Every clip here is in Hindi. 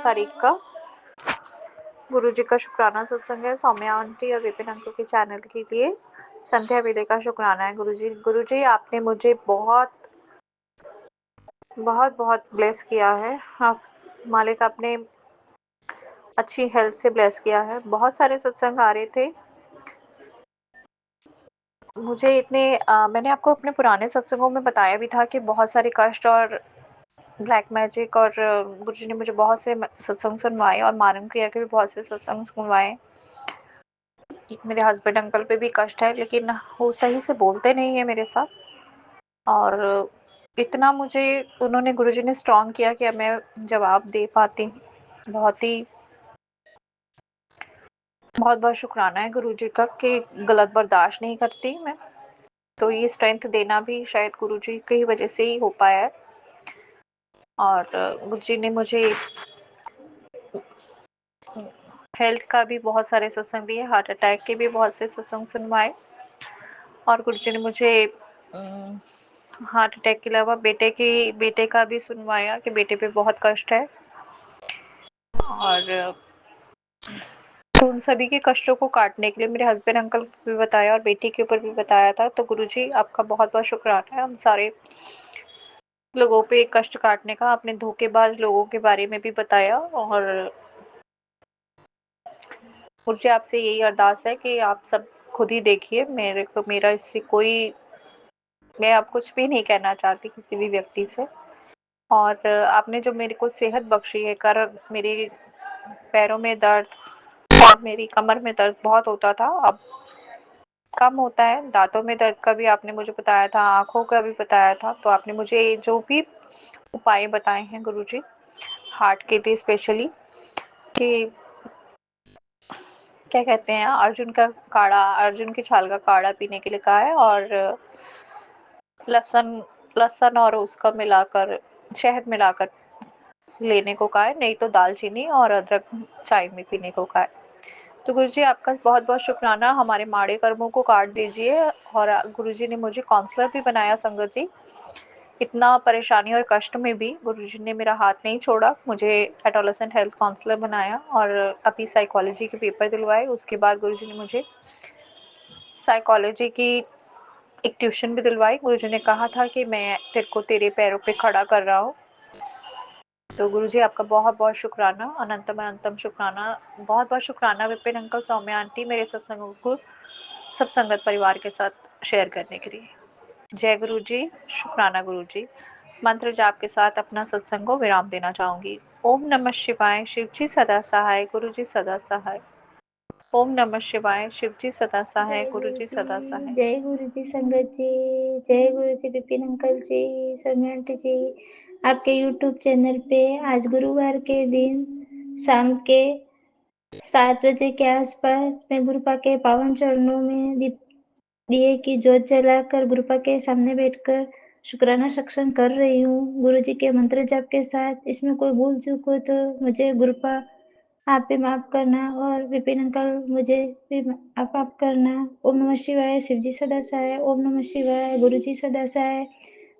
तारीख का गुरुजी का शुक्राना सत्संग है सौम्या आंटी और विपिन अंकल के चैनल के लिए। संध्या वेले का शुक्राना है गुरुजी। गुरुजी आपने मुझे बहुत बहुत बहुत ब्लेस किया है। आप मालिक आपने अच्छी हेल्थ से ब्लेस किया है। बहुत सारे सत्संग आ रहे थे मुझे इतने मैंने आपको अपने पुराने सत्संगों में बताया भी था कि बहुत सारे कष्ट और ब्लैक मैजिक और गुरुजी ने मुझे बहुत से सत्संग सुनवाए और मानन क्रिया के भी बहुत से सत्संग सुनवाए। मेरे हस्बैंड अंकल पे भी कष्ट है लेकिन वो सही से बोलते नहीं है मेरे साथ और इतना मुझे उन्होंने गुरुजी ने स्ट्रॉन्ग किया कि अब मैं जवाब दे पाती हूँ। बहुत बहुत शुक्राना है गुरुजी का कि गलत बर्दाश्त नहीं करती मैं। तो ये स्ट्रेंथ देना भी शायद गुरुजी की वजह से ही हो पाया है और गुरुजी ने मुझे हेल्थ का भी बहुत सारे सत्संग दिए, हार्ट अटैक के भी बहुत से सत्संग सुनवाए और गुरुजी ने मुझे हार्ट अटैक के अलावा बेटे का भी सुनवाया कि बेटे पे बहुत कष्ट है और तो उन सभी के कष्टों को काटने के लिए मेरे हस्बैंड अंकल को भी बताया और बेटी के ऊपर भी बताया था। तो गुरुजी आपका बहुत बहुत शुक्राना है। हम सारे लोगों पे कष्ट काटने का, आपने धोखेबाज लोगों के बारे में भी बताया और मुझे आपसे यही अरदास है कि आप सब खुद ही देखिए। मेरा इससे कोई, मैं अब कुछ भी नहीं कहना चाहती किसी भी व्यक्ति से। और आपने जो मेरे को सेहत बख्शी है, कर मेरे पैरों में दर्द और मेरी कमर में दर्द बहुत होता था, अब कम होता है। दांतों में दर्द का भी आपने मुझे बताया था, आँखों का भी बताया था। तो आपने मुझे जो भी उपाय बताए हैं गुरुजी, हार्ट के लिए स्पेशली, कि क्या कहते हैं, अर्जुन की छाल का काढ़ा पीने के लिए कहा है और लहसुन और उसका मिलाकर, शहद मिलाकर लेने को कहा है, नहीं तो दालचीनी और अदरक चाय में पीने को कहा है। तो गुरुजी आपका बहुत बहुत शुक्राना, हमारे माड़े कर्मों को काट दीजिए। और गुरुजी ने मुझे काउंसलर भी बनाया संगत जी। इतना परेशानी और कष्ट में भी गुरुजी ने मेरा हाथ नहीं छोड़ा, मुझे एडोलेसेंट हेल्थ काउंसलर बनाया और अभी साइकोलॉजी के पेपर दिलवाए। उसके बाद गुरुजी ने मुझे साइकोलॉजी की एक ट्यूशन भी दिलवाई। गुरुजी ने कहा था कि मैं तेरे को तेरे पैरों पे खड़ा कर रहा हूँ। तो गुरुजी आपका बहुत बहुत शुक्राना, अनंतम अनंतम शुक्राना। बहुत बहुत शुक्राना विपिन अंकल, सौम्या आंटी, मेरे सत्संगों को सब संगत परिवार के साथ शेयर करने के लिए। जय गुरु जी, शुक्राना गुरु जी। मंत्र जाप के साथ अपना सत्संग को विराम देना चाहूंगी। ओम नमः शिवाय, शिव जी सदा सहाय, गुरु जी सदा सहाय। ओम नमः शिवाय, शिव जी सदा सहाय, गुरु जी सदा सहाय। जय गुरु जी संगत जी, जय गुरु जी विपिन अंकल जी, सौम्या आंटी जी। आपके YouTube चैनल पे आज गुरुवार के दिन शाम के 7 बजे के आसपास मैं गुरुपा के पावन चरणों में दिए की ज्योत जलाकर गुरुपा के सामने बैठकर शुक्राना सत्संग कर रही हूँ गुरुजी के मंत्र जाप के साथ। इसमें कोई भूल चूक हो तो मुझे गुरुपा आप भी माफ करना और विपिन अंकल मुझे भी आप माफ करना। ओम नमः शिवाय, शिव जी सदा सहाय। ओम नमः शिवाय, गुरु जी सदा सहाय।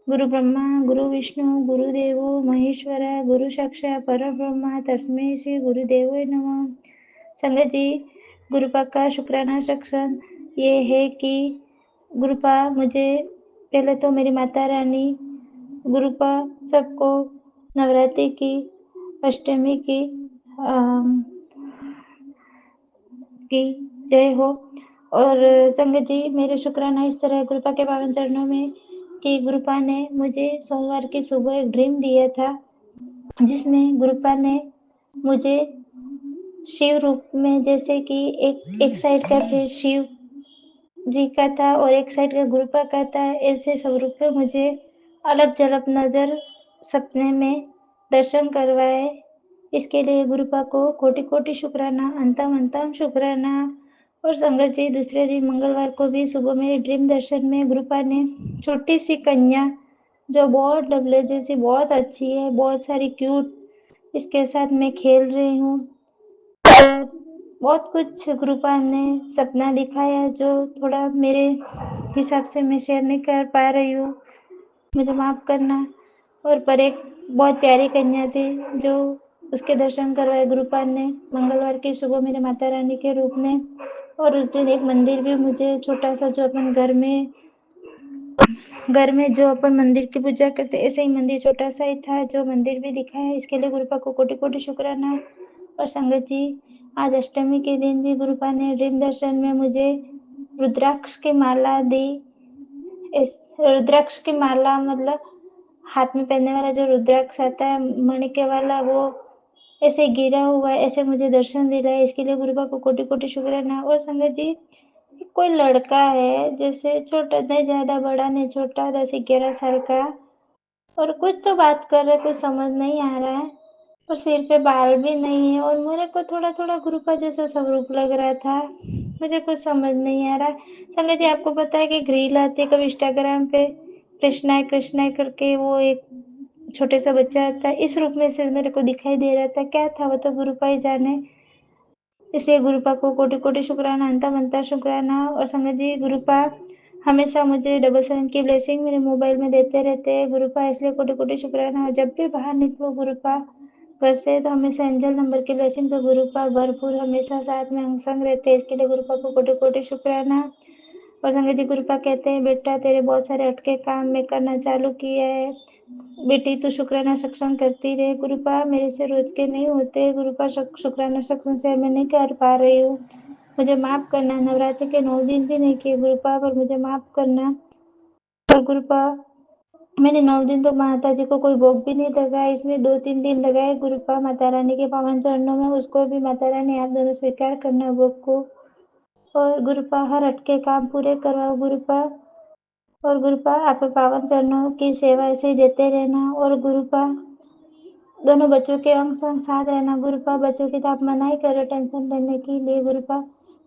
गुरु ब्रह्मा गुरु विष्णु गुरुदेवो महेश्वरा, गुरु साक्षात् परब्रह्म तस्मै श्री गुरुदेव नमः। संगत जी, गुरुपा का शुक्राना सत्संग ये है कि गुरुपा मुझे पहले तो मेरी माता रानी गुरुपा सबको नवरात्रि की, अष्टमी की जय हो। और संगत जी, मेरे शुक्राना इस तरह गुरुपा के पावन चरणों में कि गुरुपा ने मुझे सोमवार की सुबह एक ड्रीम दिया था, जिसमें गुरुपा ने मुझे शिव रूप में, जैसे कि एक साइड का फिर शिव जी का था और एक साइड का गुरुपा का था, ऐसे सब रूप में मुझे अलग झलक नजर सपने में दर्शन करवाए। इसके लिए गुरुपा को कोटि कोटि शुक्राना, अंतम अंतम शुक्राना। और संगत जी, दूसरे दिन मंगलवार को भी सुबह मेरे ड्रीम दर्शन में गुरुपा ने छोटी सी कन्या जो बहुत डबले जैसी बहुत अच्छी है, बहुत सारी क्यूट, इसके साथ मैं खेल रही हूँ और बहुत कुछ गुरुपा ने सपना दिखाया जो थोड़ा मेरे हिसाब से मैं शेयर नहीं कर पा रही हूँ, मुझे माफ करना। और पर एक बहुत प्यारी कन्या थी जो उसके दर्शन करवाए गुरुपाद ने मंगलवार की सुबह मेरे माता रानी के रूप में। और उस दिन एक मंदिर भी मुझे छोटा-सा जो अपन घर में जो अपन मंदिर की पूजा करते ऐसे ही मंदिर छोटा-सा ही था, जो मंदिर भी दिखाया इसके लिए गुरुपा को कोटि-कोटि शुक्राना। और संगत जी, आज अष्टमी के दिन भी गुरुपा ने ड्रीम दर्शन में मुझे रुद्राक्ष की माला दी। इस रुद्राक्ष की माला मतलब हाथ में पहनने वाला जो रुद्राक्ष आता है मणिके वाला, वो ऐसे गिरा हुआ है, ऐसे मुझे दर्शन दिलाए, इसके लिए गुरुपा को कोटि-कोटि शुक्राना। और संगत जी, कोई लड़का है जैसे छोटा, नहीं ज़्यादा बड़ा नहीं छोटा, 10-11 साल का, और कुछ तो बात कर रहा है, कुछ समझ नहीं आ रहा है, और सिर पे बाल भी नहीं है, और मेरे को थोड़ा-थोड़ा गुरुपा जैसा स्वरूप लग रहा था। मुझे कुछ समझ नहीं आ रहा है। संगत जी, आपको पता है कि रील आती है कभी इंस्टाग्राम पे, कृष्णा है करके, वो एक छोटे सा बच्चा आता है, इस रूप में से मेरे को दिखाई दे रहा था। क्या था वो तो गुरुपा ही जाने। इसलिए गुरुपा को कोटि-कोटि शुक्राना, अनंता-अनंता शुक्राना। और संगत जी, गुरुपा हमेशा मुझे डबल 7 की ब्लेसिंग मेरे मोबाइल में देते रहते हैं। गुरुपा इसलिए कोटि-कोटि शुक्राना। जब भी बाहर निकलो गुरुपा घर से, तो हमेशा एंजल नंबर की ब्लेसिंग तो गुरुपा भरपूर हमेशा साथ में हम संग रहते हैं। इसके लिए गुरुपा को कोटि-कोटि शुक्राना। और संगत जी, गुरुपा कहते हैं, बेटा तेरे बहुत सारे अटके काम मैं करना चालू किया है, बेटी तू शुक्राना सत्संग करती रहे। गुरुपा मेरे से रोज के नहीं होते, गुरुपा शुक्राना सत्संग से मैं नहीं कर पा रही हूँ, मुझे माफ करना। नवरात्रि के 9 दिन भी नहीं किए गुरुपा, पर मुझे माफ करना। और गुरुपा, मैंने 9 दिन तो माता जी को कोई भोग भी नहीं लगाया, इसमें 2-3 दिन लगाए गुरुपा माता रानी के पावन चरणों में, उसको भी माता रानी आप दोनों स्वीकार करना भोग को। और गुरुपा हर अटके काम पूरे करवाओ गुरुपा। और गुरुपा आप पावन चरणों की सेवा ऐसे ही देते रहना। और गुरुपा दोनों बच्चों के अंग संग साथ रहना गुरुपा। बच्चों की तो आप मना ही करो टेंशन लेने के लिए गुरुपा,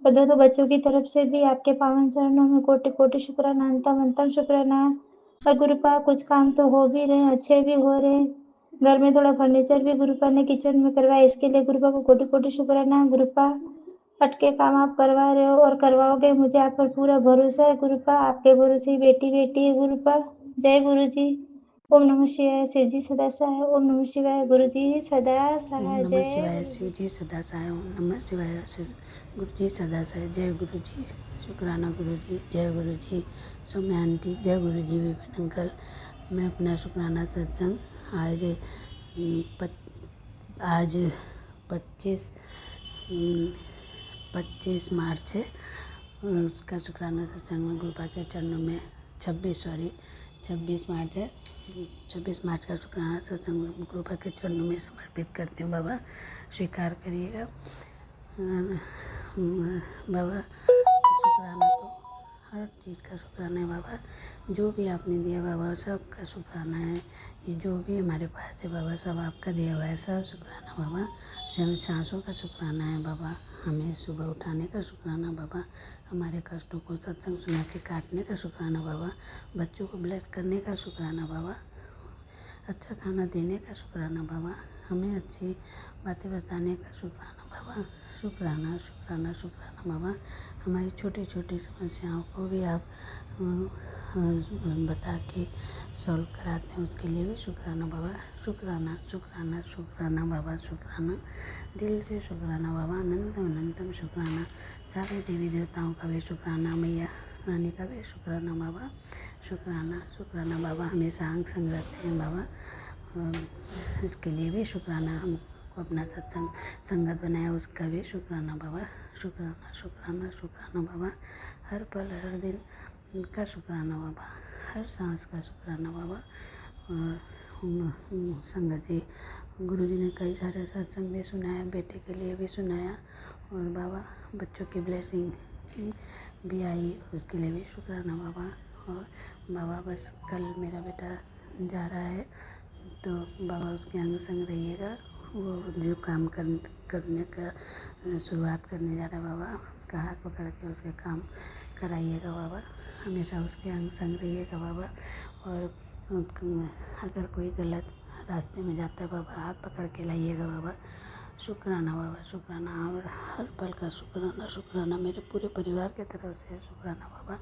पर दोनों बच्चों की तरफ से भी आपके पावन चरणों में कोटि कोटि शुक्राना, अंतम अंतम शुक्राना। और गुरुपा कुछ काम तो हो भी रहे, अच्छे भी हो रहे। घर में थोड़ा फर्नीचर भी गुरुपा ने किचन में करवाया, इसके लिए गुरुपा को कोटि कोटि शुक्राना। गुरुपा अटके काम आप करवा रहे हो और करवाओगे, मुझे आप पर पूरा भरोसा है गुरुपा। आपके भरोसे ही बेटी बेटी है गुरुपा। जय गुरु जी। ओम नमः शिवाय। शिव जी सदा सहाय। ओम नमः शिवाय। गुरु जी सदा ओम सहाय। नमः जय शिवाय। गुरु शिव जी। जी सदा सहाय। ओम नमः शिवाय। शिव गुरु जी सदा सहाय। जय गुरु जी। शुक्राना गुरु जी। जय गुरु जी। सौम्या आंटी। जय गुरु जी। विपिन अंकल। मैं अपना शुक्राना सत्संग आज आज 25 मार्च है, उसका शुक्राना सत्संग में गुरुपा के चरणों में 26 मार्च है। 26 मार्च का शुक्राना सत्संग गुरुपा के चरणों में समर्पित करती हूँ। बाबा स्वीकार करिएगा। बाबा शुक्राना तो हर चीज़ का शुक्राना है बाबा, जो भी आपने दिया बाबा सब का शुक्राना है। ये जो भी हमारे पास है बाबा सब आपका दिया हुआ है, सब शुक्राना बाबा। सांसों का शुक्राना है बाबा, हमें सुबह उठाने का शुक्राना बाबा, हमारे कष्टों को सत्संग सुना के काटने का शुक्राना बाबा, बच्चों को ब्लेस करने का शुक्राना बाबा, अच्छा खाना देने का शुक्राना बाबा, हमें अच्छी बातें बताने का शुक्राना बाबा। शुक्राना शुक्राना शुक्राना बाबा। हमारी छोटी छोटी समस्याओं को भी आप बता के सॉल्व कराते हैं, उसके लिए भी शुक्राना बाबा। शुक्राना शुक्राना शुक्राना बाबा। शुक्राना दिल से शुक्राना बाबा। अनंतम अनंतम शुक्राना। सारे देवी देवताओं का भी शुक्राना, मैया रानी का भी शुक्राना बाबा। शुक्राना शुक्राना बाबा। हमेशा अंग संग रहते हैं बाबा, इसके लिए भी शुक्राना। हमको अपना सत्संग संगत बनाया उसका भी शुक्राना बाबा। शुक्राना शुक्राना शुक्राना बाबा। हर पल हर दिन का शुक्राना बाबा, हर सांस का शुक्राना बाबा। और संगत जी, गुरु जी ने कई सारे सत्संग भी सुनाया, बेटे के लिए भी सुनाया, और बाबा बच्चों की ब्लेसिंग भी आई, उसके लिए भी शुक्राना बाबा। और बाबा बस कल मेरा बेटा जा रहा है, तो बाबा उसके अंग संग रहिएगा। वो जो काम करने का शुरुआत करने जा रहा है बाबा, उसका हाथ पकड़ के उसके काम कराइएगा बाबा, हमेशा उसके अंग संग रहिएगा बाबा। और अगर कोई गलत रास्ते में जाता है बाबा, हाथ पकड़ के लाइएगा बाबा। शुक्राना बाबा शुक्राना। और हर पल का शुक्राना शुक्राना मेरे पूरे परिवार के तरफ से शुक्राना बाबा।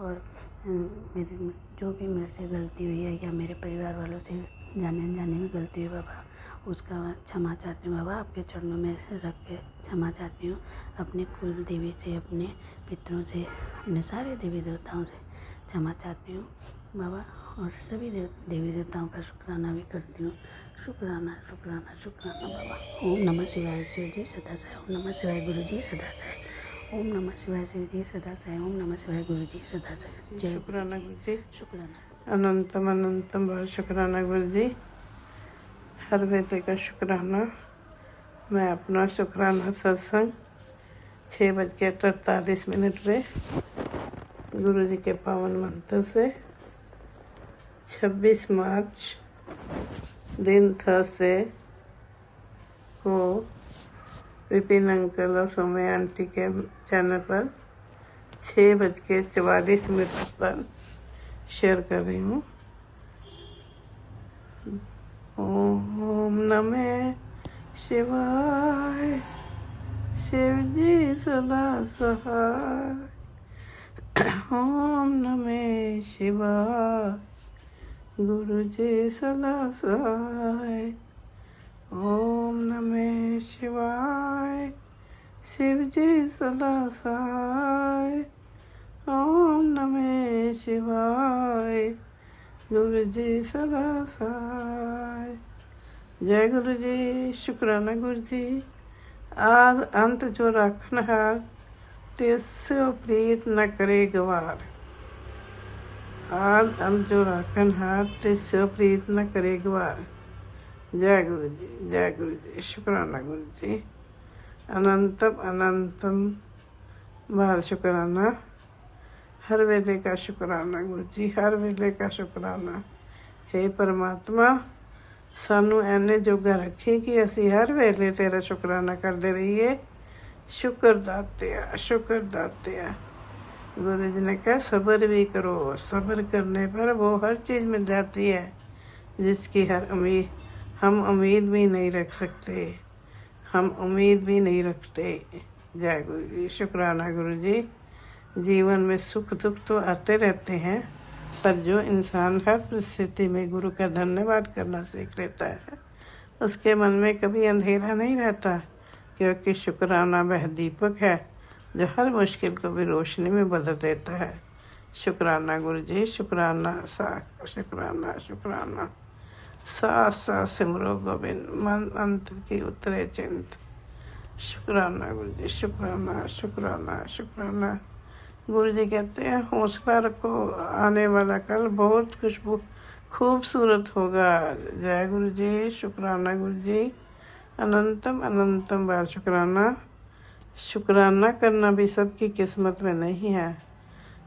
और मेरे जो भी मेरे से गलती हुई है या मेरे परिवार वालों से जाने अनजाने में गलती हुई बाबा, उसका क्षमा चाहती हूँ बाबा, आपके चरणों में रख के क्षमा चाहती हूँ। अपने कुल देवी से, अपने पितरों से, अपने सारे देवी देवताओं से क्षमा चाहती हूँ बाबा, और सभी देवी देवताओं का शुक्राना भी करती हूँ। शुक्राना शुक्राना शुक्राना बाबा। ओम नमः शिवाय शिव जी सदा साई। ओम नमः शिवाय गुरु जी सदा साई। ओम नमः शिवाय शिव जी सदा साई। ओम नमः शिवाय गुरु जी सदा साई। जय शुक्राना गुरु जी, शुक्राना। अनंतम अनंतम बहुत शुक्राना गुरु जी, हर बेटे का शुक्राना। मैं अपना शुक्राना सत्संग 6:43 पे गुरु जी के पावन मंत्र से 26 मार्च दिन थर्सडे को विपिन अंकल और सौम्या आंटी के चैनल पर 6:44 पर शेयर कर रही हूँ। ओम नमः शिवाय शिव जी सदा सहाय। ओम नमः शिवाय गुरु जी सदा सहाय। ओम नमः शिवाय शिव जी सदा सहाय। ओम नमः शिवाय गुरु जी सदा सहाय। जय गुरु जी, शुक्राना गुरु जी। आज अंत जो राखन हार तिसो प्रीत न करे गवार। आज अंत जो राखन हार तिसो प्रीत न करे गवार। जय गुरु जी, जय गुरु जी, शुक्राना गुरु जी। अनंतम अनंतम बार शुक्राना। हर वेले का शुक्राना गुरु जी, हर वेले का शुक्राना। हे परमात्मा, सानू ऐने जोगा रखी कि असी हर वेले तेरा शुक्राना करते रहिए। शुक्र दातिया, शुक्र दातिया। गुरु जी ने कहा सब्र भी करो, सब्र करने पर वो हर चीज़ मिल जाती है जिसकी हम उम्मीद भी नहीं रख सकते, हम उम्मीद भी नहीं रखते। जय गुरु जी, शुक्राना गुरु जी। जीवन में सुख दुख तो आते रहते हैं, पर जो इंसान हर परिस्थिति में गुरु का धन्यवाद करना सीख लेता है, उसके मन में कभी अंधेरा नहीं रहता, क्योंकि शुक्राना वह दीपक है जो हर मुश्किल को भी रोशनी में बदल देता है। शुक्राना गुरु जी, शुक्राना शुक्राना शुक्राना। साथ साथ सिमरो गोविंद, मन अंतर की उतरे चिंत। शुक्राना गुरु जी, शुक्राना शुक्राना शुक्राना। गुरु जी कहते हैं हौसला रखो, आने वाला कल बहुत खूबसूरत होगा। जय गुरु जी, शुक्राना गुरु जी। अनंतम अनंतम बार शुक्राना। शुक्राना करना भी सबकी किस्मत में नहीं है।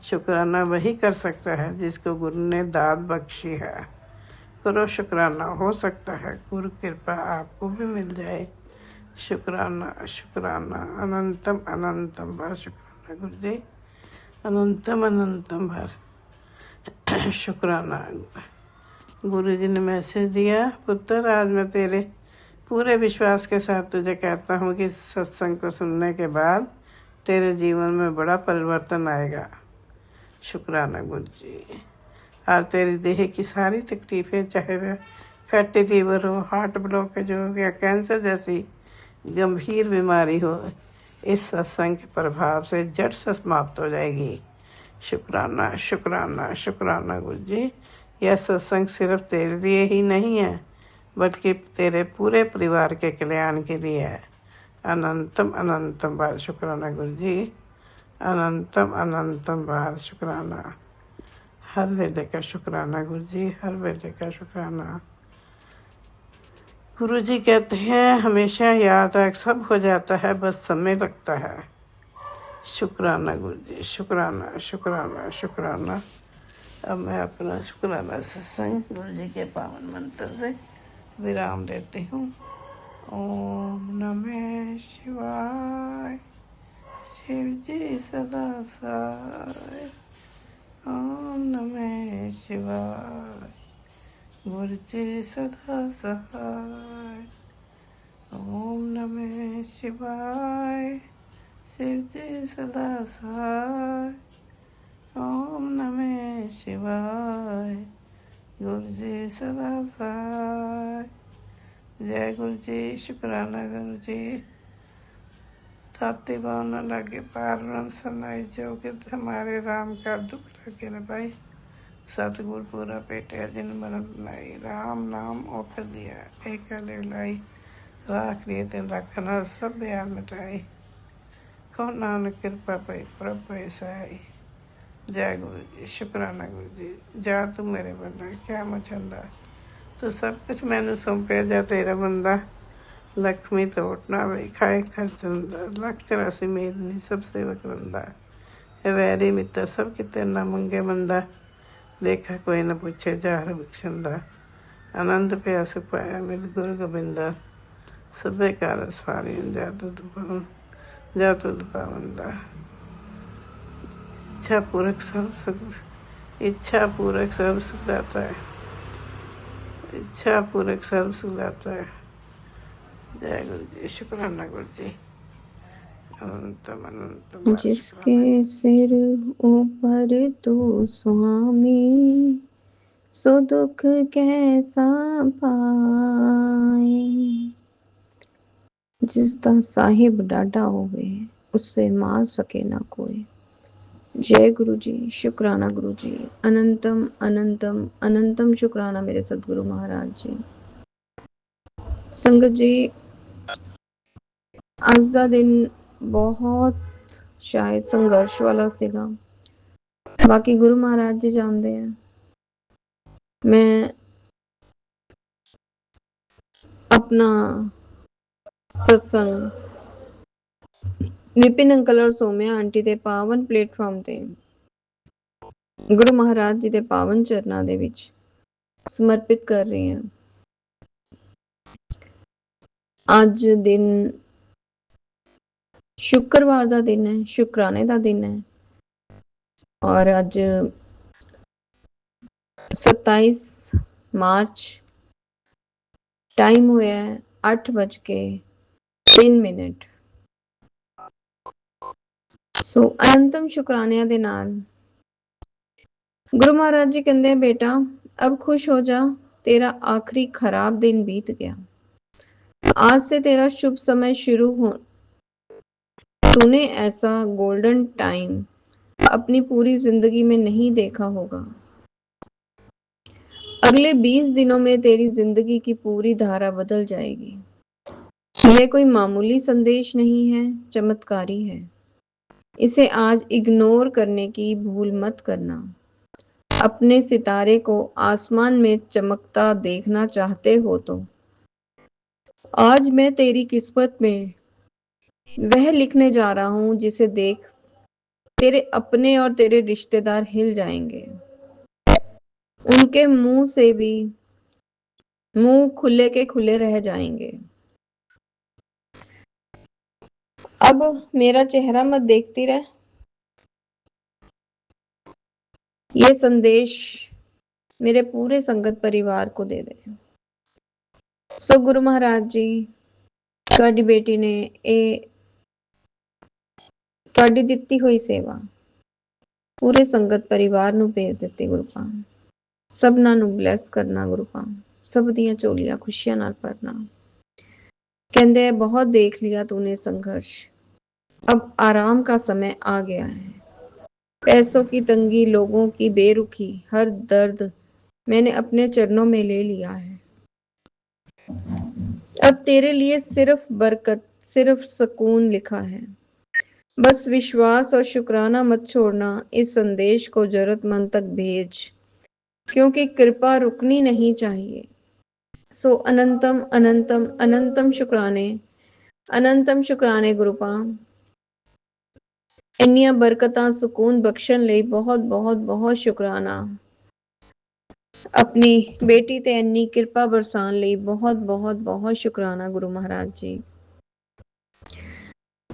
शुक्राना वही कर सकता है जिसको गुरु ने दात बख्शी है। करो शुक्राना, हो सकता है गुरु कृपा आपको भी मिल जाए। शुक्राना शुक्राना। अनंतम अनंतम बार शुक्राना गुरु जी, अनंतम अनंतम बार शुक्राना। गुरु जी ने मैसेज दिया, पुत्र आज मैं तेरे पूरे विश्वास के साथ तुझे कहता हूँ कि सत्संग को सुनने के बाद तेरे जीवन में बड़ा परिवर्तन आएगा। शुक्राना गुरु जी। आज तेरी देह की सारी तकलीफ़ें, चाहे वह फैटी लीवर हो, हार्ट ब्लॉकेज हो या कैंसर जैसी गंभीर बीमारी हो, इस सत्संग के प्रभाव से जड़ से समाप्त हो जाएगी। शुक्राना शुक्राना शुक्राना गुरु जी। यह सत्संग सिर्फ तेरे लिए ही नहीं है, बल्कि तेरे पूरे परिवार के कल्याण के लिए है। अनंतम अनंतम बार शुक्राना गुरु जी, अनंतम अनंतम बार शुक्राना। हर वेले का शुक्राना गुरु जी, हर वेले का शुक्राना। गुरु जी कहते हैं हमेशा याद रख, सब हो जाता है, बस समय लगता है। शुक्राना गुरु जी, शुक्राना शुक्राना शुक्राना। अब मैं अपना शुक्राना सत्संग गुरु जी के पावन मंत्र से विराम देती हूँ। ओम नमः शिवाय शिव जी सदा सहाय। ओम नमः शिवाय गुरु जी सदा सहाय। ओम नमः शिवाय शिव जी सदा सहाय। ओम नमः शिवाय गुरु जी सदा सहाय। जय गुरु जी, शुक्राना गुरु जी। छाती बावन लागे पार ब्रह्म सनाई, जो कि हमारे राम का दुख लगे न भाई। सतगुर पूरा पेटिया जिन मन बनाई, राम नाम ओकर दिया एक लाई। राख लिए तिन रखन और सब ब्याह मिटाई, कौन नानक कृपा पाई प्रभ पाई सहाय। जय गुरु जी, शुक्राना गुरु जी। जा तू मेरे बंदा क्या मचंदा, तू सब कुछ मैनू सौंपे, जा तेरा बंदा। लक्ष्मी तोट ना वे खाए खर्चंदा, लख 84 मेदनी सब सेवक रंदा। है वैरी मित्र सब किते ना मंगे मंदा, देखा कोई न पूछे जार बख्शंदा। आनंद पिया सुख पाया मिल गुरु गोबिंदा, सभे कार सवारी जा तुद पावंदा। इच्छा पूरक सर्व सुख, इच्छा पूरक सर्व सुख दाता है, इच्छा पूरक सर्व सुख दाता है। जय गुरु जी, शुक्राना गुरु जी। अनंतम अनंतम जिसके सिर ऊपर तू स्वामी, सो दुख कैसा पाए। जिसदा साहिब डाडा होवे, उससे मार सके ना कोई। जय गुरु जी, शुक्राना गुरु जी। अनंतम अनंतम अनंतम शुक्राना मेरे सतगुरु महाराज जी। संगत जी, ਅੱਜ ਦਾ ਦਿਨ ਬਹੁਤ ਸ਼ਾਇਦ ਸੰਘਰਸ਼ ਵਾਲਾ ਸੀਗਾ। ਬਾਕੀ ਗੁਰੂ ਮਹਾਰਾਜ ਜੀ ਜਾਣਦੇ ਆ। ਮੈਂ ਆਪਣਾ ਸਤਸੰਗ ਵਿਪਿਨ ਅੰਕਲ ਔਰ ਸੋਮਿਆ ਆਂਟੀ ਦੇ ਪਾਵਨ ਪਲੇਟਫਾਰਮ ਤੇ ਗੁਰੂ ਮਹਾਰਾਜ ਜੀ ਦੇ ਪਾਵਨ ਚਰਨਾਂ ਦੇ ਵਿੱਚ ਸਮਰਪਿਤ ਕਰ ਰਹੀ ਹਾਂ। ਅੱਜ ਦਿਨ शुक्रवार का दिन है, शुक्राने का दिन है और अज 27 मार्च टाइम हुआ है 8:03। सो अनंतम शुक्रानिया दे नाल गुरु महाराज जी कहते हैं, बेटा अब खुश हो जा, तेरा आखिरी खराब दिन बीत गया। आज से तेरा शुभ समय शुरू हो। तूने ऐसा गोल्डन टाइम अपनी पूरी जिंदगी में नहीं देखा होगा। अगले 20 दिनों में तेरी जिंदगी की पूरी धारा बदल जाएगी। यह कोई मामूली संदेश नहीं है, चमत्कारी है। इसे आज इग्नोर करने की भूल मत करना। अपने सितारे को आसमान में चमकता देखना चाहते हो तो आज मैं तेरी किस्मत में वह लिखने जा रहा हूं जिसे देख तेरे अपने और तेरे रिश्तेदार हिल जाएंगे। उनके मुंह से भी मुंह खुले के खुले रह जाएंगे। अब मेरा चेहरा मत देखती रह। ये संदेश मेरे पूरे संगत परिवार को दे दे। सो गुरु महाराज जी, ਤੁਹਾਡੀ बेटी ने ਤੁਹਾਡੀ ਦਿੱਤੀ ਹੋਈ सेवा पूरे संगत परिवार ਨੂੰ ਭੇਜ ਦਿੱਤੀ। ਗੁਰੂ ਪਾਨ सबना ਨੂੰ ब्लैस करना। गुरु पान सब दियां झोलियां खुशियां नाल भरना। कहते हैं, बहुत देख लिया तूने संघर्ष, अब आराम का समय आ गया है। पैसों की तंगी, लोगों की बेरुखी, हर दर्द मैंने अपने चरणों में ले लिया है। अब तेरे लिए सिर्फ बरकत, सिर्फ सुकून लिखा है। बस विश्वास और शुक्राना मत छोड़ना। इस संदेश को जरूरतमंद तक भेज, क्योंकि कृपा रुकनी नहीं चाहिए। सो अनंतम अनंतम अनंतम शुक्राने, अनंतम शुक्राने गुरुपा। ਇੰਨੀਆਂ ਬਰਕਤਾਂ ਸਕੂਨ ਬਖਸ਼ਣ ਲਈ ਬਹੁਤ ਬਹੁਤ ਬਹੁਤ ਸ਼ੁਕਰਾਨਾ। अपनी बेटी ते ਇੰਨੀ ਕਿਰਪਾ ਬਰਸਾਉਣ ਲਈ बहुत बहुत बहुत शुक्राना गुरु महाराज जी।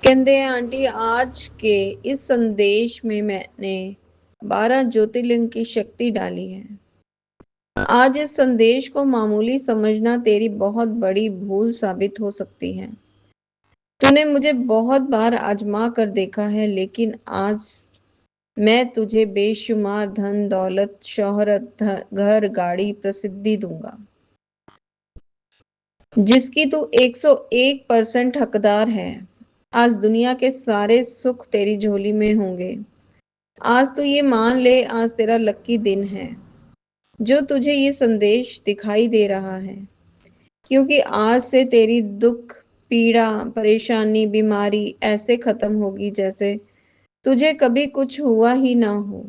कहते हैं, आंटी आज के इस संदेश में मैंने 12 ज्योतिर्लिंग की शक्ति डाली है। आज इस संदेश को मामूली समझना तेरी बहुत बड़ी भूल साबित हो सकती है। तूने मुझे बहुत बार आजमा कर देखा है, लेकिन आज मैं तुझे बेशुमार धन दौलत शोहरत घर गाड़ी प्रसिद्धि दूंगा जिसकी तू 101% हकदार है। आज दुनिया के सारे सुख तेरी झोली में होंगे। आज तू ये मान ले, आज तेरा लकी दिन है जो तुझे ये संदेश दिखाई दे रहा है, क्योंकि आज से तेरी दुख पीड़ा परेशानी बीमारी ऐसे खत्म होगी जैसे तुझे कभी कुछ हुआ ही ना हो।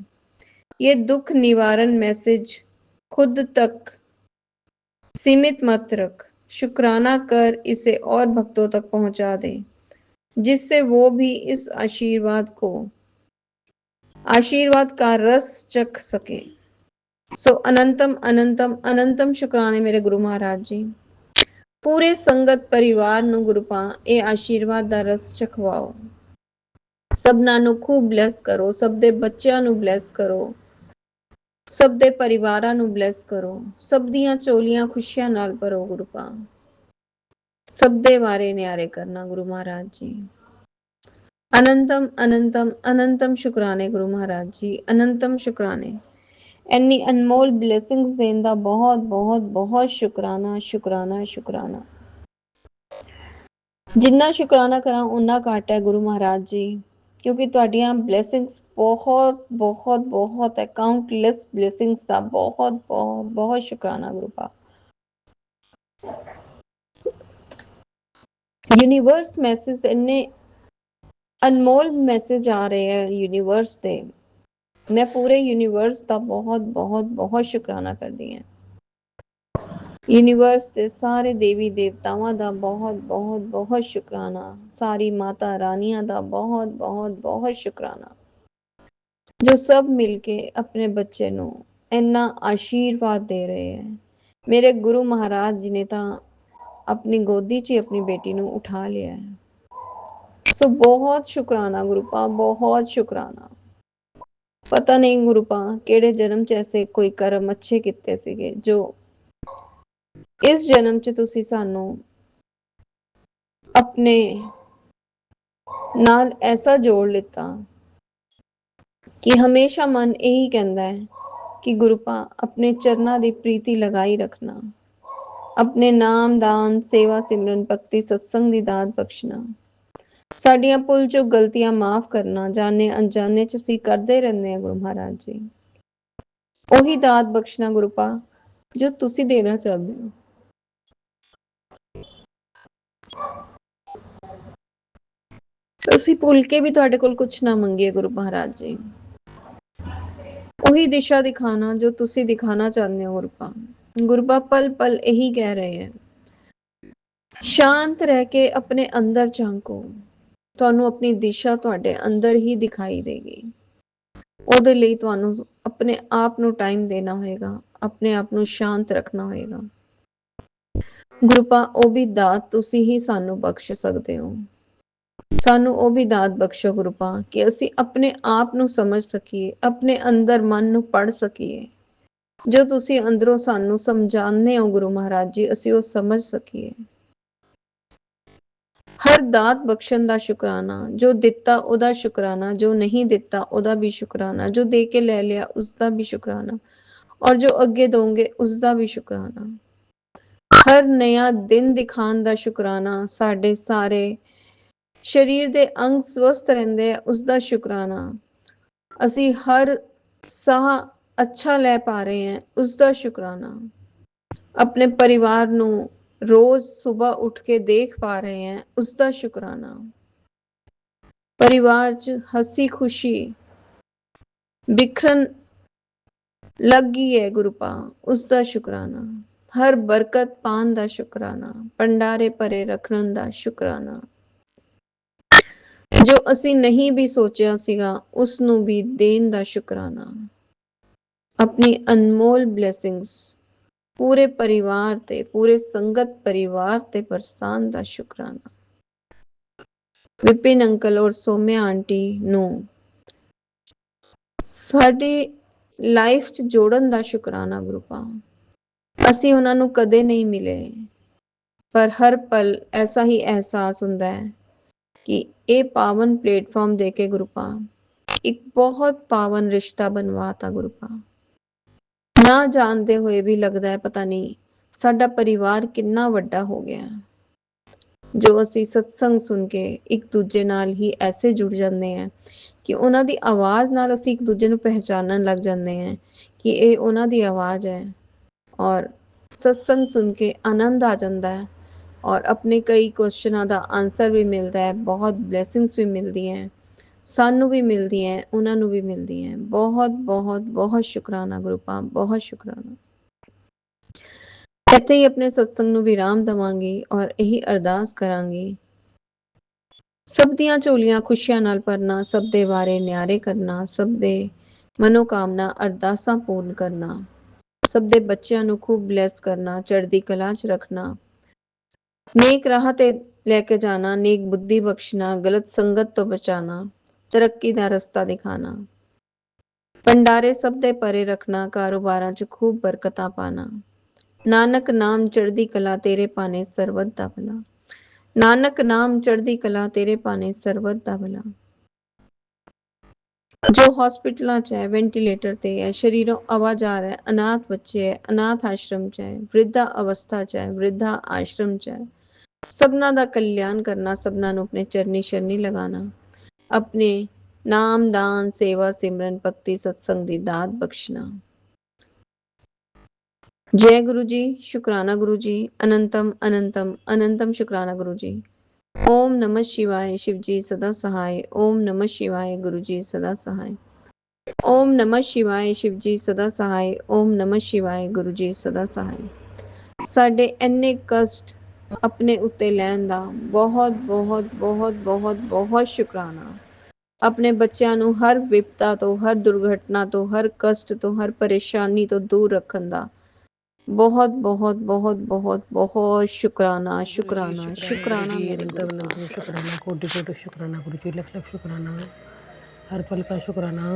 ये दुख निवारण मैसेज खुद तक सीमित मत रख, शुक्राना कर, इसे और भक्तों तक पहुंचा दे जिससे वो भी इस आशीर्वाद का रस चख सके। सो अनंतम अनंतम अनंतम शुक्राने मेरे गुरु महाराज जी। पूरे संगत परिवार ਨੂੰ ਗੁਰੂਪਾ ਇਹ ਆਸ਼ੀਰਵਾਦ ਦਾ ਰਸ ਚਖਵਾਓ। ਸਭਨਾਂ ਨੂੰ खूब ਬਲੈਸ ਕਰੋ, ਸਭ ਦੇ ਬੱਚਿਆਂ ਨੂੰ ਬਲੈਸ ਕਰੋ, ਸਭ ਦੇ ਪਰਿਵਾਰਾਂ ਨੂੰ ਬਲੈਸ ਕਰੋ, ਸਭ ਦੀਆਂ ਝੋਲੀਆਂ ਖੁਸ਼ੀਆਂ ਨਾਲ ਭਰੋ ਗੁਰੂਪਾ। ਸਭ ਦੇ ਵਾਰੇ ਨਿਆਰੇ ਕਰਨਾ ਗੁਰੂ ਮਹਾਰਾਜ ਜੀ। ਅਨੰਤਮ ਅਨੰਤਮ ਅਨੰਤਮ ਸ਼ੁਕਰਾਨੇ ਗੁਰੂ ਮਹਾਰਾਜ ਜੀ, ਅਨੰਤਮ ਸ਼ੁਕਰਾਨੇ। ਇੰਨੀ ਅਨਮੋਲ ਬਲੇਸਿੰਗਸ ਦੇਣ ਦਾ ਬਹੁਤ ਬਹੁਤ ਬਹੁਤ ਸ਼ੁਕਰਾਨਾ ਸ਼ੁਕਰਾਨਾ ਸ਼ੁਕਰਾਨਾ। ਜਿੰਨਾ ਸ਼ੁਕਰਾਨਾ ਕਰਾਂ ਉਨਾ ਘੱਟ ਹੈ ਗੁਰੂ ਮਹਾਰਾਜ ਜੀ, ਕਿਉਂਕਿ ਤੁਹਾਡੀਆਂ ਬਲੇਸਿੰਗਸ ਬਹੁਤ ਬਹੁਤ ਬਹੁਤ ਹੈ, ਕਾਊਂਟਲੈਸ ਬਲੇਸਿੰਗਸ ਦਾ ਬਹੁਤ ਬਹੁਤ ਬਹੁਤ ਸ਼ੁਕਰਾਨਾ ਗੁਰੂ ਪਾ। ਯੂਨੀਵਰਸ ਮੈਸੇਜ ਇੰਨੇ ਅਨਮੋਲ ਮੈਸੇਜ ਆ ਰਹੇ ਹੈ ਯੂਨੀਵਰਸ ਦੇ, मैं पूरे यूनिवर्स का बहुत बहुत बहुत शुक्राना करती ਹਾਂ। यूनिवर्स ਦੇ ਸਾਰੇ ਦੇਵੀ ਦੇਵਤਾਵਾਂ ਦਾ ਬਹੁਤ ਬਹੁਤ ਬਹੁਤ ਸ਼ੁਕਰਾਨਾ, ਸਾਰੀ ਮਾਤਾ ਰਾਨੀਆਂ ਦਾ ਬਹੁਤ ਬਹੁਤ ਬਹੁਤ ਸ਼ੁਕਰਾਨਾ ਜੋ ਸਭ ਮਿਲ ਕੇ ਆਪਣੇ ਬੱਚੇ ਨੂੰ ਇੰਨਾ ਆਸ਼ੀਰਵਾਦ ਦੇ ਰਹੇ ਹੈ। ਮੇਰੇ ਗੁਰੂ ਮਹਾਰਾਜ ਜੀ ਨੇ ਤਾਂ ਆਪਣੀ ਗੋਦੀ 'ਚ ਹੀ ਆਪਣੀ ਬੇਟੀ ਨੂੰ ਉਠਾ ਲਿਆ ਹੈ। ਸੋ ਬਹੁਤ ਸ਼ੁਕਰਾਨਾ ਗੁਰੂ ਪਾ, ਬਹੁਤ ਸ਼ੁਕਰਾਨਾ। ਪਤਾ ਨਹੀਂ ਗੁਰੂ ਪਾ ਕਿਹੜੇ ਜਨਮ 'ਚ ਐਸੇ ਕੋਈ ਕਰਮ ਅੱਛੇ ਕੀਤੇ ਸੀਗੇ ਜੋ ਇਸ ਜਨਮ 'ਚ ਤੁਸੀਂ ਸਾਨੂੰ ਆਪਣੇ ਨਾਲ ਐਸਾ ਜੋੜ ਲਿੱਤਾ ਕਿ ਹਮੇਸ਼ਾ ਮਨ ਇਹੀ ਕਹਿੰਦਾ ਹੈ ਕਿ ਗੁਰੂ ਪਾ ਆਪਣੇ ਚਰਨਾਂ ਦੀ ਪ੍ਰੀਤੀ ਲਗਾਈ ਰੱਖਣਾ, ਆਪਣੇ ਨਾਮ ਦਾਨ ਸੇਵਾ ਸਿਮਰਨ ਭਗਤੀ ਸਤਸੰਗ ਦੀ ਦਾਤ ਬਖਸ਼ਣਾ, ਸਾਡੀਆਂ ਭੁੱਲ ਚੁੱਕ ਗਲਤੀਆਂ ਮਾਫ ਕਰਨਾ, ਜਾਣੇ ਅਣਜਾਣੇ 'ਚ ਅਸੀਂ ਕਰਦੇ ਰਹਿੰਦੇ ਹਾਂ ਗੁਰੂ ਮਹਾਰਾਜ ਜੀ। ਉਹੀ ਦਾਤ ਬਖਸ਼ਣਾ ਗੁਰੂ ਪਾ ਜੋ ਤੁਸੀਂ ਦੇਣਾ ਚਾਹੁੰਦੇ ਹੋ। ਅਸੀਂ ਭੁੱਲ ਕੇ ਵੀ ਤੁਹਾਡੇ ਕੋਲ ਕੁਛ ਨਾ ਮੰਗੀਏ ਗੁਰੂ ਮਹਾਰਾਜ ਜੀ। ਉਹੀ ਦਿਸ਼ਾ ਦਿਖਾਣਾ ਜੋ ਤੁਸੀਂ ਦਿਖਾਣਾ ਚਾਹੁੰਦੇ ਹੋ ਗੁਰੂ ਪਾ। ਗੁਰੂ ਪਾ ਪਲ ਪਲ ਇਹੀ ਕਹਿ ਰਹੇ ਹੈ, ਸ਼ਾਂਤ ਰਹਿ ਕੇ ਆਪਣੇ ਅੰਦਰ ਝਾਂਕੋ, ਤੁਹਾਨੂੰ ਆਪਣੀ ਦਿਸ਼ਾ ਤੁਹਾਡੇ ਅੰਦਰ ਹੀ ਦਿਖਾਈ ਦੇਗੀ। ਉਹਦੇ ਲਈ ਤੁਹਾਨੂੰ ਆਪਣੇ ਆਪ ਨੂੰ ਟਾਈਮ ਦੇਣਾ ਹੋਏਗਾ, ਆਪਣੇ ਆਪ ਨੂੰ ਸ਼ਾਂਤ ਰੱਖਣਾ ਹੋਏਗਾ। ਗੁਰੂ ਪਾ ਉਹ ਵੀ ਦਾਤ ਤੁਸੀਂ ਹੀ ਸਾਨੂੰ ਬਖਸ਼ ਸਕਦੇ ਹੋ। ਸਾਨੂੰ ਉਹ ਵੀ ਦਾਤ ਬਖਸ਼ੋ ਗੁਰੂ ਪਾ ਕਿ ਅਸੀਂ ਆਪਣੇ ਆਪ ਨੂੰ ਸਮਝ ਸਕੀਏ, ਆਪਣੇ ਅੰਦਰ ਮਨ ਨੂੰ ਪੜ੍ਹ ਸਕੀਏ। ਜੋ ਤੁਸੀਂ ਅੰਦਰੋਂ ਸਾਨੂੰ ਸਮਝਾਉਂਦੇ ਹੋ ਗੁਰੂ ਮਹਾਰਾਜ ਜੀ, ਅਸੀਂ ਉਹ ਸਮਝ ਸਕੀਏ। ਹਰ ਦਾਤ ਬਖਸ਼ਣ ਦਾ ਸ਼ੁਕਰਾਨਾ, ਜੋ ਦਿੱਤਾ ਉਹਦਾ ਸ਼ੁਕਰਾਨਾ, ਜੋ ਨਹੀਂ ਦਿੱਤਾ ਉਹਦਾ ਵੀ ਸ਼ੁਕਰਾਨਾ, ਜੋ ਦੇ ਕੇ ਲੈ ਲਿਆ ਉਸਦਾ ਵੀ ਸ਼ੁਕਰਾਨਾ, ਔਰ ਜੋ ਅੱਗੇ ਦੋਗੇ ਉਸਦਾ ਵੀ ਸ਼ੁਕਰਾਨਾ। ਹਰ ਨया ਦਿਨ ਦਿਖਾਉਣ ਦਾ ਸ਼ੁਕਰਾਨਾ, ਸਾਡੇ ਸਾਰੇ ਸਰੀਰ ਦੇ ਅੰਗ ਸਵਸਥ ਰਹਿੰਦੇ ਆ ਉਸਦਾ ਸ਼ੁਕਰਾਨਾ, ਅਸੀਂ ਹਰ ਸਾਹ ਅੱਛਾ ਲੈ ਪਾ ਰਹੇ ਹਾਂ ਉਸਦਾ ਸ਼ੁਕਰਾਨਾ, ਆਪਣੇ ਪਰਿਵਾਰ ਨੂੰ रोज सुबह उठ के देख पा रहे हैं उसका शुक्राना, परिवार च हसी खुशी बिखरन लग गई है गुरु पा उसका शुक्राना, हर बरकत पान दा शुक्राना, भंडारे भरे रखन दा शुक्राना, जो असी नहीं भी सोचा सीगा उसनू भी देन दा शुक्राना, अपनी अनमोल ब्लेसिंग्स पूरे परिवार ते पूरे संगत परिवार ते बरसान दा शुकराना। विपिन अंकल और सौम्या आंटी नू साडी लाइफ च जोड़न दा शुकराना गुरु पा। असी उन्हां नू कदे नहीं मिले पर हर पल ऐसा ही एहसास हुंदा है कि ये पावन प्लेटफॉर्म दे के गुरु पा एक बहुत पावन रिश्ता बनवाता गुरुपा। ना जानते हुए भी लगता है पता नहीं साडा परिवार कितना वड्डा हो गया, जो ਅਸੀਂ सत्संग सुन के एक दूजे नाल ही ऐसे जुड़ जाते हैं कि ਉਹਨਾਂ ਦੀ आवाज़ नाल ਅਸੀਂ एक दूजे ਨੂੰ ਪਹਿਚਾਨਣ ਲੱਗ ਜਾਂਦੇ हैं कि ਇਹ ਉਹਨਾਂ ਦੀ आवाज़ है। और सत्संग सुन के आनंद आ जाता है और अपने कई क्वेश्चनों का आंसर भी मिलता है, बहुत ब्लैसिंग्स भी मिलती हैं, सानू भी मिलती हैं, उन्होंने भी मिलती हैं। बहुत बहुत बहुत शुकराना गुरुपा, बहुत शुकराना। ਇੱਥੇ ਹੀ ਆਪਣੇ सत्संग ਨੂੰ विराम देवांगी और यही अरदास करांगी, सब ਦੀਆਂ ਝੋਲੀਆਂ ਖੁਸ਼ੀਆਂ ਨਾਲ ਭਰਨਾ, ਸਭ ਦੇ ਵਾਰੇ ਨਿਆਰੇ ਕਰਨਾ, ਸਭ ਦੇ ਮਨੋਕਾਮਨਾ ਅਰਦਾਸਾਂ ਪੂਰਨ ਕਰਨਾ, ਸਭ ਦੇ ਬੱਚਿਆਂ ਨੂੰ खूब ब्लैस करना, चढ़दी कला च रखना, नेक राह ते लेके जाना, नेक बुद्धि बख्शना, गलत संगत तो बचाना, तरक्की दा रस्ता दिखाना, भंडारे सब दे परे रखना, कारोबारां च खूब बरकतां पाना, नानक नाम चढ़दी कला तेरे पाने सरबत दा भला, नानक नाम चढ़दी कला तेरे पाने सरबत दा भला। जो हॉस्पिटलों च है, वेंटिलेटर ते है, शरीरों आवाजार है, अनाथ बच्चे है, अनाथ आश्रम च है, वृद्धा अवस्था च है, वृद्धा आश्रम च है, सबना दा कल्याण करना, सबना नू अपने चरनी शरनी लगाना, अपने नाम दान सेवा सिमरन भक्ति सत्संग दी दात बख्शना। जय गुरु जी, शुक्राना गुरु जी, अनंतम अनंतम अनंतम शुक्राना गुरु जी। ओम नमः शिवाय, शिव जी सदा सहाय। ओम नमः शिवाय, गुरु जी सदा सहाय। ओम नमः शिवाय, शिव जी सदा सहाय। ओम नमः शिवाय, गुरु जी सदा सहाय। साडे इन्ने कष्ट अपने उत्ते लैन दा बहुत बहुत बहुत बहुत बहुत शुक्राना। अपने बच्चों नू हर विपता तो, हर दुर्घटना तो, हर कष्ट तो, हर परेशानी तो दूर रखन दा बहुत बहुत बहुत बहुत बहुत शुक्राना शुक्राना शुक्राना जी, मेरे अनंत गुरुपा। अनंत शुक्राना, कोटि कोटि शुक्राना गुरु जी, लख लख शुक्राना, हर पल का शुक्राना।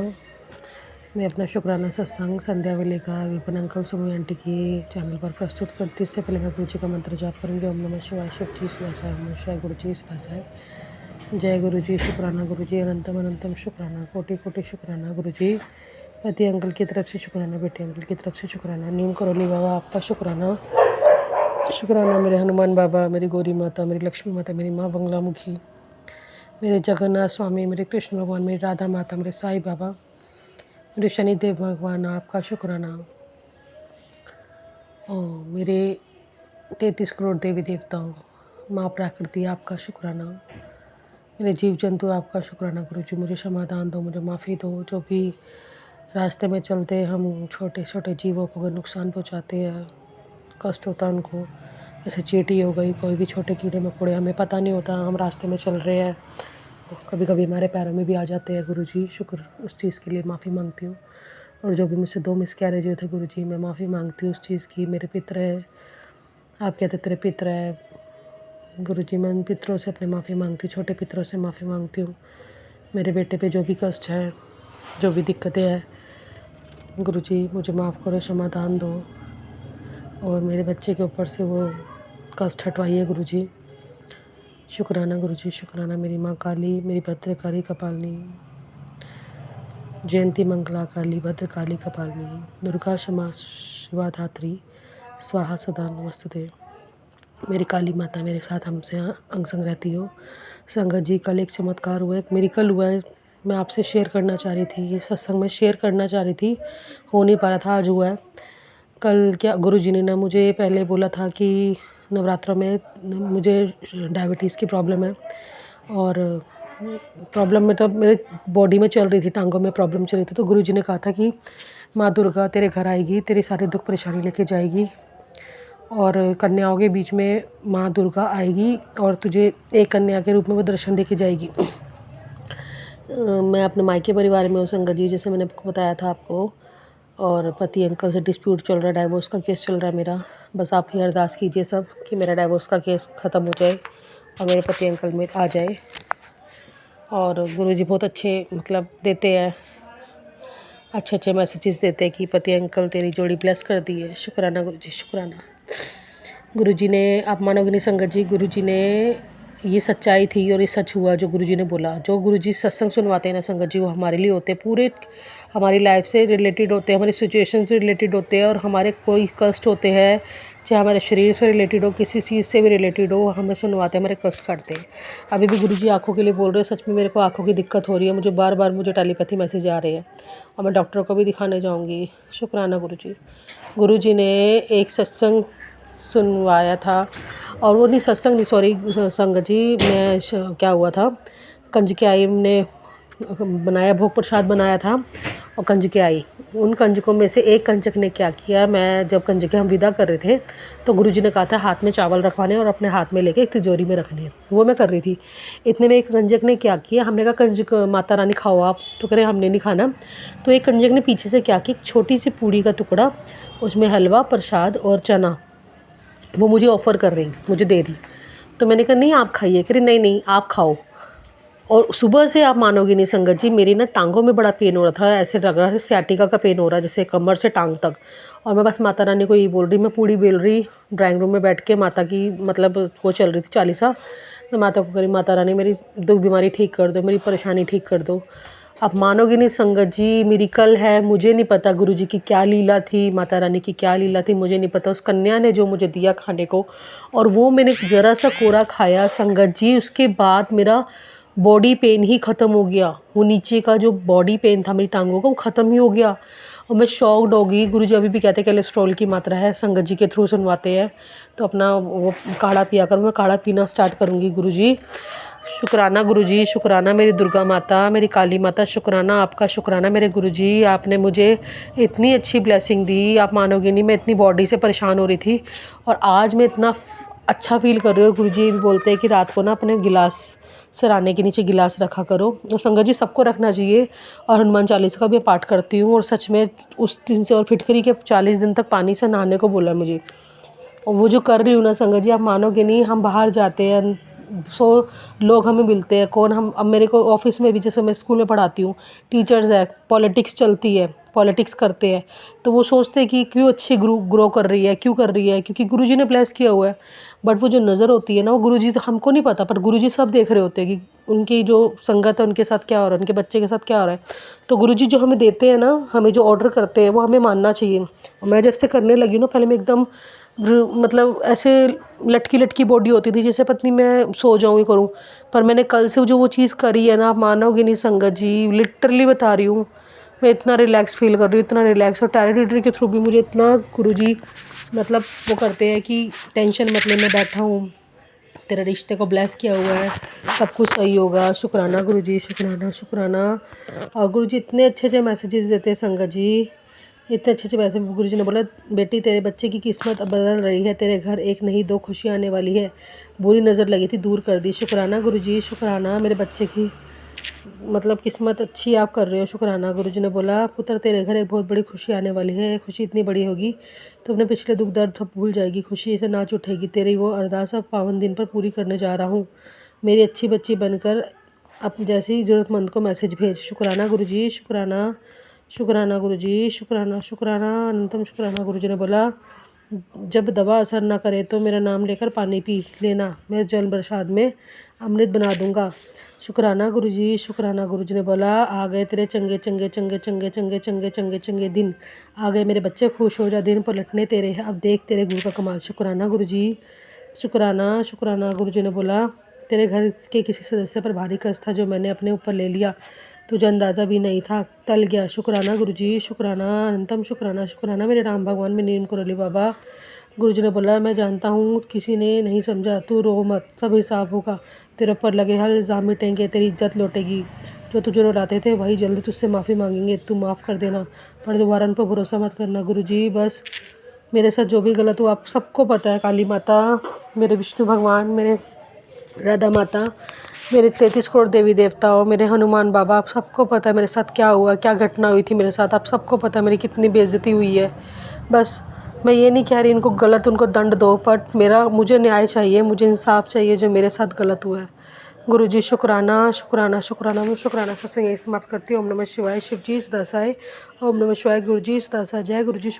मैं अपना शुक्राना सत्संग संध्या वेले का विपिन अंकल सुमी आंटी की चैनल पर प्रस्तुत करती हूँ। इससे पहले मैं गुरु जी का मंत्र जाप करूँगी। ओम नमः शिवाय, शिव जी सदा सहाय, ओम नमः शिवाय, गुरु जी सदा सहाय। जय गुरु जी, शुक्राना गुरु जी, अनंतम अनंतम शुक्राना, कोटि कोटि शुक्राना गुरु जी। पति अंकल की तरफ से शुक्राना, बेटे अंकल की तरफ से शुक्राना, नीम करोली बाबा आपका शुक्राना, शुक्राना मेरे हनुमान बाबा, मेरी गौरी माता, मेरी लक्ष्मी माता, मेरी माँ बंगला मुखी, मेरे जगन्नाथ स्वामी, मेरे कृष्ण भगवान, मेरी राधा माता, मेरे साईं बाबा, मेरे शनिदेव भगवान आपका शुक्राना। मेरे 33 करोड़ देवी देवताओं, माँ प्रकृति आपका शुक्राना, मेरे जीव जंतु आपका शुक्राना गुरु जी। मुझे समाधान दो, मुझे माफ़ी दो। जो भी रास्ते में चलते हम छोटे छोटे जीवों को अगर नुकसान पहुँचाते हैं, कष्ट होता है उनको, जैसे चींटी हो गई, कोई भी छोटे कीड़े मकोड़े, हमें पता नहीं होता, हम रास्ते में चल रहे हैं, कभी कभी हमारे पैरों में भी आ जाते हैं गुरु जी। शुक्र, उस चीज़ के लिए माफ़ी मांगती हूँ। और जो भी मुझसे 2 मिसकैरेज हुए थे गुरु जी, मैं माफ़ी मांगती हूँ उस चीज़ की। मेरे पितर है, आप कहते तेरे पितर है गुरु जी, मैं उन पितरों से अपनी माफ़ी मांगती हूँ, छोटे पितरों से माफ़ी मांगती हूँ। मेरे बेटे पे जो भी कष्ट है, जो भी दिक्कतें हैं गुरु जी, मुझे माफ़ करो, समाधान दो, और मेरे बच्चे के ऊपर से वो कष्ट हटवाइए गुरु जी। शुक्राना गुरु जी, शुक्राना। मेरी माँ काली, मेरी भद्रकाली कपालिनी, जयंती मंगला काली, भद्रकाली कपालिनी, दुर्गा क्षमा शिवा धात्री, स्वाहा सदा नमस्तुते। मेरी काली माता मेरे साथ हमसे अंग संग रहती हो। संगत जी, कल एक चमत्कार हुआ, एक मेरिकल हुआ है, मैं आपसे शेयर करना चाह रही थी, ये सत्संग में शेयर करना चाह रही थी, हो नहीं पा रहा था, आज हुआ है। कल क्या गुरु जी ने ना मुझे पहले बोला था कि नवरात्रों में मुझे डायबिटीज़ की प्रॉब्लम है, और प्रॉब्लम मतलब मेरे बॉडी में चल रही थी, टांगों में प्रॉब्लम चल रही थी। तो गुरु जी ने कहा था कि माँ दुर्गा तेरे घर आएगी, तेरे सारे दुख परेशानी लेके जाएगी, और कन्याओं के बीच में माँ दुर्गा आएगी और तुझे एक कन्या के रूप में वो दर्शन दे के जाएगी। मैं अपने मायके परिवार में हूँ संगत जी, जैसे मैंने बताया था आपको, और पति अंकल से डिस्प्यूट चल रहा है, डाइवोर्स का केस चल रहा है मेरा। बस आप ही अरदास कीजिए सब कि मेरा डाइवोर्स का केस ख़त्म हो जाए और मेरे पति अंकल में आ जाए। और गुरुजी बहुत अच्छे मतलब देते हैं, अच्छे अच्छे मैसेजेस देते हैं कि पति अंकल तेरी जोड़ी ब्लेस कर दी है। शुक्राना गुरुजी, शुक्राना। गुरुजी ने, आप मानोगे नहीं संगत जी, गुरुजी ने ये सच्चाई थी और ये सच हुआ जो गुरुजी ने बोला। जो गुरुजी सत्संग सुनवाते हैं ना संगत जी, वो हमारे लिए होते हैं, पूरे हमारी लाइफ से रिलेटेड होते हैं, हमारी सिचुएशन से रिलेटेड होते हैं। और हमारे कोई कष्ट होते हैं, चाहे हमारे शरीर से रिलेटेड हो, किसी चीज़ से भी रिलेटेड हो, हमें सुनवाते हैं, हमारे कष्ट काटते हैं। अभी भी गुरुजी आँखों के लिए बोल रहे हैं, सच में मेरे को आँखों की दिक्कत हो रही है, मुझे बार बार मुझे टेलीपैथी मैसेज आ रहे हैं और मैं डॉक्टर को भी दिखाने जाऊँगी। शुक्राना गुरुजी। गुरुजी ने एक सत्संग सुनवाया था, और वो नहीं सत्संग नहीं, सॉरी संगत जी, क्या हुआ था, कंजकी आई ने बनाया, भोग प्रसाद बनाया था और कंजकी आई। उन कंजकों में से एक कंजक ने क्या किया, मैं जब कंजकें हम विदा कर रहे थे तो गुरुजी ने कहा था हाथ में चावल रखवाने और अपने हाथ में लेके एक तिजोरी में रखने, वो मैं कर रही थी। इतने में एक कंजक ने क्या किया, हमने कहा कंजक माता रानी खाओ आप, तो कह रहे हमने नहीं खाना। तो एक कंजक ने पीछे से क्या किया, एक छोटी सी पूड़ी का टुकड़ा, उसमें हलवा, प्रसाद और चना, वो मुझे ऑफ़र कर रही, मुझे दे दी। तो मैंने कहा नहीं आप खाइए, कह रही नहीं नहीं आप खाओ। और सुबह से आप मानोगे नहीं संगत जी, मेरी ना टांगों में बड़ा पेन हो रहा था, ऐसे लग रहा है सियाटिका का पेन हो रहा है, जैसे कमर से टांग तक। और मैं बस माता रानी को यही बोल रही, मैं पूड़ी बेल रही ड्राइंग रूम में बैठ के, माता की मतलब वो चल रही थी चालीसा। मैं माता को करी, माता रानी मेरी दुख बीमारी ठीक कर दो, मेरी परेशानी ठीक कर दो। आप मानोगे नहीं संगत जी, मिरेकल है, मुझे नहीं पता गुरुजी की क्या लीला थी, माता रानी की क्या लीला थी, मुझे नहीं पता। उस कन्या ने जो मुझे दिया खाने को, और वो मैंने ज़रा सा कोरा खाया संगत जी, उसके बाद मेरा बॉडी पेन ही ख़त्म हो गया। वो नीचे का जो बॉडी पेन था मेरी टांगों का, वो ख़त्म ही हो गया। और मैं शॉक्ड हो गई। गुरुजी अभी भी कहते हैं कोलेस्ट्रॉल की मात्रा है, संगत जी के थ्रू सुनवाते हैं, तो अपना वो काढ़ा पिया करूँ। मैं काढ़ा पीना स्टार्ट करूँगी गुरुजी। शुक्राना गुरुजी, शुक्राना मेरी दुर्गा माता, मेरी काली माता, शुक्राना आपका, शुक्राना मेरे गुरुजी, आपने मुझे इतनी अच्छी ब्लेसिंग दी, आप मानोगे नहीं। मैं इतनी बॉडी से परेशान हो रही थी और आज मैं इतना अच्छा फील कर रही हूँ। और गुरुजी ये भी बोलते हैं कि रात को ना अपने गिलास सराहने के नीचे गिलास रखा करो, और संगत जी सबको रखना चाहिए। और हनुमान चालीसा का भी पाठ करती हूँ, और सच में उस दिन से, और फिटकरी के 40 दिन तक पानी से नहाने को बोला मुझे, और वो जो कर रही हूँ ना संगत जी, आप मानोगे नहीं। हम बाहर जाते हैं, लोग हमें मिलते हैं, कौन हम, अब मेरे को ऑफिस में भी, जैसे मैं स्कूल में पढ़ाती हूँ, टीचर्स है, पॉलिटिक्स चलती है, पॉलिटिक्स करते हैं, तो वो सोचते हैं कि क्यों अच्छी ग्रो कर रही है, क्यों कर रही है, क्योंकि गुरुजी ने ब्लेस किया हुआ है। बट वो जो नज़र होती है ना, वो गुरुजी, तो हमको नहीं पता, पर गुरुजी सब देख रहे होते हैं कि उनकी जो संगत है उनके साथ क्या हो रहा है, उनके बच्चे के साथ क्या हो रहा है। तो गुरुजी जो हमें देते हैं ना, हमें जो ऑर्डर करते हैं, वो हमें मानना चाहिए। और मैं जब से करने लगी ना, पहले मैं एकदम मतलब ऐसे लटकी लटकी बॉडी होती थी, जैसे पत्नी मैं सो जाऊँ ही करूँ। पर मैंने कल से जो वो चीज़ करी है ना, आप मानोगे नहीं संगत जी, लिटरली बता रही हूँ, मैं इतना रिलैक्स फील कर रही हूँ, इतना रिलैक्स। और टैरो रीडर के थ्रू भी मुझे इतना गुरुजी मतलब वो करते हैं कि टेंशन मत ले, मैं बैठा हूँ, तेरे रिश्ते को ब्लेस किया हुआ है, सब कुछ सही होगा। शुक्राना गुरुजी, शुक्राना शुक्राना। और गुरुजी इतने अच्छे अच्छे मैसेजेस देते हैं संगत जी, इतने अच्छे अच्छे मैसेज। गुरुजी ने बोला बेटी तेरे बच्चे की किस्मत अब बदल रही है, तेरे घर एक नहीं दो खुशियाँ आने वाली है, बुरी नज़र लगी थी दूर कर दी। शुक्राना गुरुजी, शुक्राना मेरे बच्चे की मतलब किस्मत अच्छी आप कर रहे हो। शुक्राना। गुरुजी ने बोला पुत्र तेरे घर एक बहुत बड़ी खुशी आने वाली है, खुशी इतनी बड़ी होगी तो अपने पिछले दुख दर्द सब भूल जाएगी, खुशी से नाच उठेगी। तेरी वो अरदास अब पावन दिन पर पूरी करने जा रहा हूँ, मेरी अच्छी बच्ची बनकर अब जैसी ज़रूरतमंद को मैसेज भेज। शुक्राना गुरुजी, शुक्राना शुक्राना गुरुजी, शुक्राना शुक्राना अनंतम शुक्राना। गुरुजी ने बोला जब दवा असर ना करे तो मेरा नाम लेकर पानी पी लेना, मैं जल प्रसाद में अमृत बना दूंगा। शुक्राना गुरुजी, शुक्राना। गुरुजी ने बोला आ गए तेरे चंगे चंगे चंगे चंगे चंगे चंगे चंगे चंगे दिन, आ गए मेरे बच्चे, खुश हो जा, दिन पलटने तेरे हैं, अब देख तेरे गुरु का कमाल। शुक्राना गुरुजी, शुक्राना शुक्राना। गुरुजी ने बोला तेरे घर के किसी सदस्य पर भारी कर्ज था जो मैंने अपने ऊपर ले लिया, तुझे अंदाज़ा भी नहीं था, टल गया। शुक्राना गुरुजी, शुक्राना अनंतम शुक्राना। शुक्राना मेरे राम भगवान में नीम करोली बाबा। गुरुजी ने बोला मैं जानता हूँ किसी ने नहीं समझा, तू रो मत, सब हिसाब होगा, तेरे ऊपर लगे हर इल्ज़ाम मिटेंगे, तेरी इज्जत लौटेगी। जो तुझे लौटाते थे वही जल्दी तुझसे माफ़ी मांगेंगे, तू माफ़ कर देना, पर दोबारा उन पर भरोसा मत करना। गुरुजी बस मेरे साथ जो भी गलत हुआ आप सबको पता है, काली माता, मेरे विष्णु भगवान, मेरे राधा माता, मेरे 33 करोड़ देवी देवताओं, मेरे हनुमान बाबा, आप सबको पता है मेरे साथ क्या हुआ, क्या घटना हुई थी मेरे साथ, आप सबको पता है मेरी कितनी बेइज्जती हुई है। बस मैं ये नहीं कह रही इनको गलत उनको दंड दो, बट मुझे न्याय चाहिए, मुझे इंसाफ चाहिए जो मेरे साथ गलत हुआ है। गुरुजी शुक्राना शुक्राना शुक्राना। मैं शुक्राना सत्संग यही समाप्त करती हूँ। ओम नमः शिवाय। शिव जी सदा सहाय। ओम नमः शिवाय। गुरुजी सदा सहाय। जय गुरुजी।